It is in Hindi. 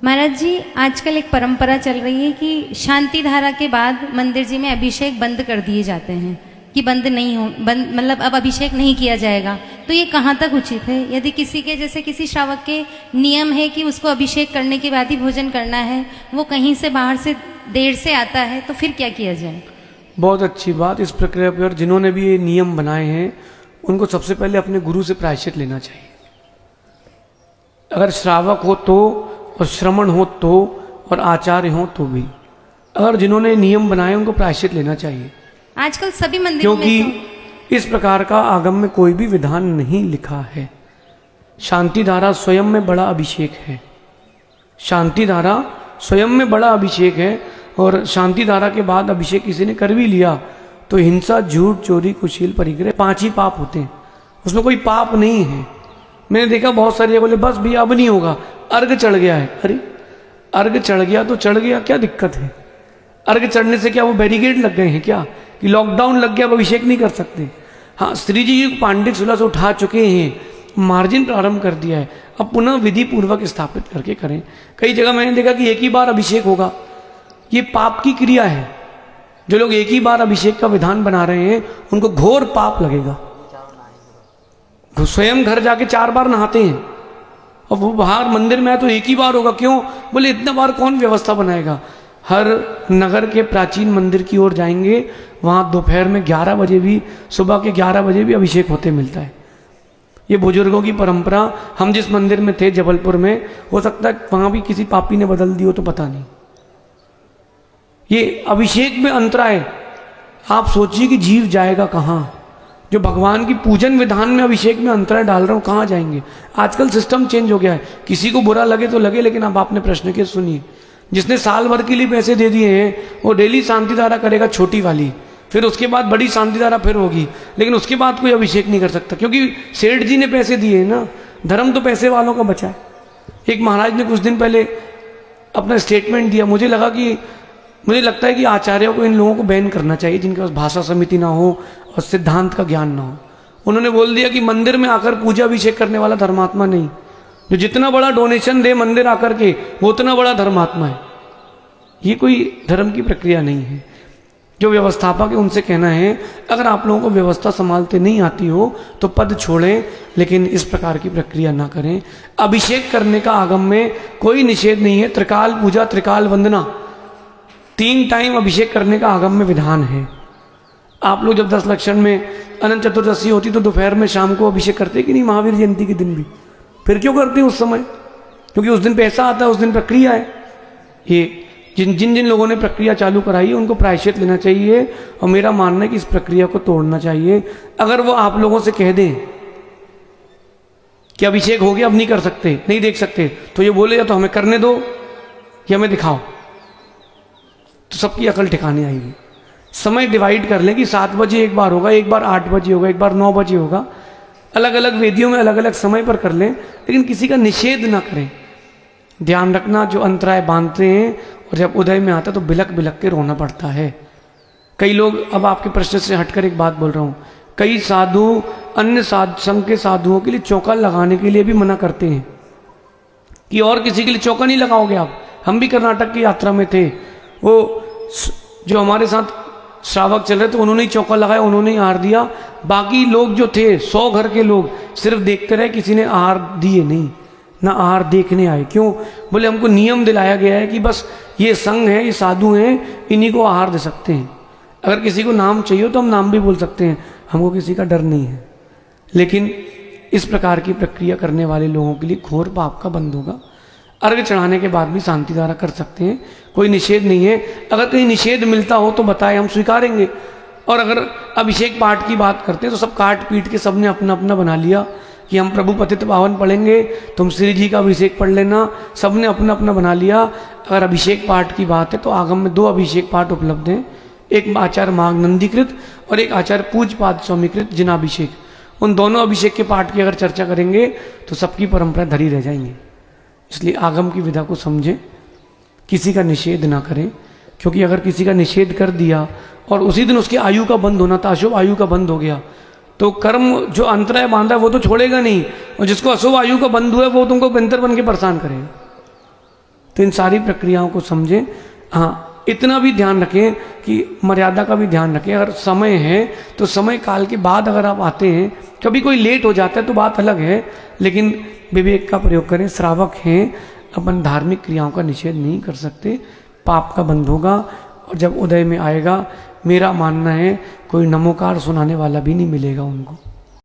महाराज जी, आजकल एक परंपरा चल रही है कि शांति धारा के बाद मंदिर जी में अभिषेक बंद कर दिए जाते हैं कि बंद नहीं हो, बंद मतलब अब अभिषेक नहीं किया जाएगा। तो ये कहाँ तक उचित है? यदि किसी के जैसे किसी श्रावक के नियम है कि उसको अभिषेक करने के बाद ही भोजन करना है, वो कहीं से बाहर से देर से आता है, तो फिर क्या किया जाए? बहुत अच्छी बात। इस प्रक्रिया पर जिन्होंने भी ये नियम बनाए हैं उनको सबसे पहले अपने गुरु से प्रायश्चित लेना चाहिए। अगर श्रावक हो तो, और श्रमण हो तो, और आचार्य हो तो भी, अगर जिन्होंने नियम बनाए उनको प्रायश्चित लेना चाहिए। आजकल सभी मंदिरों में क्योंकि इस प्रकार का आगम में कोई भी विधान नहीं लिखा है। शांति धारा स्वयं में बड़ा अभिषेक है। शांति धारा स्वयं में बड़ा अभिषेक है। और शांति धारा के बाद अभिषेक किसी ने कर भी लिया तो हिंसा, झूठ, चोरी, कुशील, परिग्रह 5 ही पाप होते हैं, उसमें कोई पाप नहीं है। मैंने देखा बहुत सारे बोले बस भैया अब नहीं होगा, अर्घ चढ़ गया है। अरे अर्घ चढ़ गया तो चढ़ गया, क्या दिक्कत है? अर्घ चढ़ने से क्या वो बैरिकेड लग गए हैं क्या कि लॉकडाउन लग गया अब अभिषेक नहीं कर सकते? हाँ, श्री जी पांडित सुलह से उठा चुके हैं, मार्जिन प्रारंभ कर दिया है, अब पुनः विधि पूर्वक स्थापित करके करें। कई जगह मैंने देखा कि एक ही बार अभिषेक होगा, ये पाप की क्रिया है। जो लोग एक ही बार अभिषेक का विधान बना रहे हैं उनको घोर पाप लगेगा। स्वयं घर जाके 4 बार नहाते हैं और वो बाहर मंदिर में है तो एक ही बार होगा। क्यों? बोले इतना बार कौन व्यवस्था बनाएगा? हर नगर के प्राचीन मंदिर की ओर जाएंगे, वहाँ दोपहर में 11 बजे भी, सुबह के 11 बजे भी अभिषेक होते मिलता है। ये बुजुर्गों की परंपरा। हम जिस मंदिर में थे जबलपुर में, हो सकता है वहाँ भी किसी पापी ने बदल दी हो तो पता नहीं। ये अभिषेक में अंतरा है। आप सोचिए कि जीव जाएगा कहाँ? जो भगवान की पूजन विधान में अभिषेक में अंतरा डाल रहा हूँ, कहाँ जाएंगे? आजकल सिस्टम चेंज हो गया है। किसी को बुरा लगे तो लगे, लेकिन अब आपने प्रश्न के सुनिए। जिसने साल भर के लिए पैसे दे दिए हैं वो डेली शांति धारा करेगा, छोटी वाली, फिर उसके बाद बड़ी शांति धारा फिर होगी, लेकिन उसके बाद कोई अभिषेक नहीं कर सकता क्योंकि सेठ जी ने पैसे दिए हैं ना। धर्म तो पैसे वालों का बचा है। एक महाराज ने कुछ दिन पहले अपना स्टेटमेंट दिया, मुझे लगता है कि आचार्यों को इन लोगों को बैन करना चाहिए जिनके पास भाषा समिति ना हो और सिद्धांत का ज्ञान ना हो। उन्होंने बोल दिया कि मंदिर में आकर पूजा अभिषेक करने वाला धर्मात्मा नहीं, जो जितना बड़ा डोनेशन दे मंदिर आकर के वो उतना बड़ा धर्मात्मा है। ये कोई धर्म की प्रक्रिया नहीं है। जो व्यवस्थापक है उनसे कहना है, अगर आप लोगों को व्यवस्था संभालते नहीं आती हो तो पद छोड़ें, लेकिन इस प्रकार की प्रक्रिया ना करें। अभिषेक करने का आगम में कोई निषेध नहीं है। त्रिकाल पूजा, त्रिकाल वंदना, 3 टाइम अभिषेक करने का आगम में विधान है। आप लोग जब 10 लक्षण में अनंत चतुर्दशी होती तो दोपहर में शाम को अभिषेक करते कि नहीं? महावीर जयंती के दिन भी। फिर क्यों करते हैं उस समय? क्योंकि उस दिन पैसा आता है, उस दिन प्रक्रिया है। ये जिन लोगों ने प्रक्रिया चालू कराई है उनको प्रायश्चित लेना चाहिए। और मेरा मानना है कि इस प्रक्रिया को तोड़ना चाहिए। अगर वो आप लोगों से कह दें कि अभिषेक हो गया अब नहीं कर सकते, नहीं देख सकते, तो ये बोले या तो हमें करने दो या हमें दिखाओ, तो सबकी अकल ठिकाने आएगी। समय डिवाइड कर लें कि 7 बजे एक बार होगा, एक बार 8 बजे होगा, एक बार 9 बजे होगा। अलग अलग वेदियों में अलग अलग समय पर कर लें, लेकिन किसी का निषेध ना करें। ध्यान रखना, जो अंतराय बांधते हैं और जब उदय में आता तो बिलक बिलक के रोना पड़ता है। कई लोग, अब आपके प्रश्न से हटकर एक बात बोल रहा हूँ, कई साधु अन्य संघ के साधुओं के लिए चौका लगाने के लिए भी मना करते हैं कि और किसी के लिए चौका नहीं लगाओगे आप। हम भी कर्नाटक की यात्रा में थे, वो जो हमारे साथ श्रावक चल रहे थे उन्होंने ही चौका लगाया, उन्होंने ही आहार दिया। बाकी लोग जो थे 100 घर के लोग सिर्फ देखते रहे, किसी ने आहार दिए नहीं, ना आहार देखने आए। क्यों? बोले हमको नियम दिलाया गया है कि बस ये संघ है, ये साधु हैं, इन्हीं को आहार दे सकते हैं। अगर किसी को नाम चाहिए तो हम नाम भी बोल सकते हैं, हमको किसी का डर नहीं है। लेकिन इस प्रकार की प्रक्रिया करने वाले लोगों के लिए घोर पाप का बंध होगा। अर्घ चढ़ाने के बाद भी शांति धारा कर सकते हैं, कोई निषेध नहीं है। अगर कहीं निषेध मिलता हो तो बताए, हम स्वीकारेंगे। और अगर अभिषेक पाठ की बात करते हैं तो सब काट पीट के सबने अपना अपना बना लिया कि हम प्रभु पतित पावन पढ़ेंगे, तुम श्री जी का अभिषेक पढ़ लेना, सबने अपना अपना बना लिया। अगर अभिषेक पाठ की बात है तो आगम में 2 अभिषेक पाठ उपलब्ध हैं, एक आचार्य माघ नंदीकृत और एक आचार्य पूज्यपाद स्वामीकृत जिनाभिषेक। उन दोनों अभिषेक के पाठ की अगर चर्चा करेंगे तो सबकी परंपरा धरी रह जाएंगी। इसलिए आगम की विधा को समझें, किसी का निषेध ना करें, क्योंकि अगर किसी का निषेध कर दिया और उसी दिन उसकी आयु का बंद होना था, अशुभ आयु का बंद हो गया, तो कर्म जो अंतराय बांधा है वो तो छोड़ेगा नहीं, और जिसको अशुभ आयु का बंद हुआ है वो तुमको बेंतर बन के परेशान करेगा। तो इन सारी प्रक्रियाओं को समझें। हाँ, इतना भी ध्यान रखें कि मर्यादा का भी ध्यान रखें। अगर समय है तो समय काल के बाद अगर आप आते हैं, कभी कोई लेट हो जाता है तो बात अलग है, लेकिन विवेक का प्रयोग करें। श्रावक हैं, अपन धार्मिक क्रियाओं का निषेध नहीं कर सकते, पाप का बंध होगा। और जब उदय में आएगा, मेरा मानना है कोई नमोकार सुनाने वाला भी नहीं मिलेगा उनको।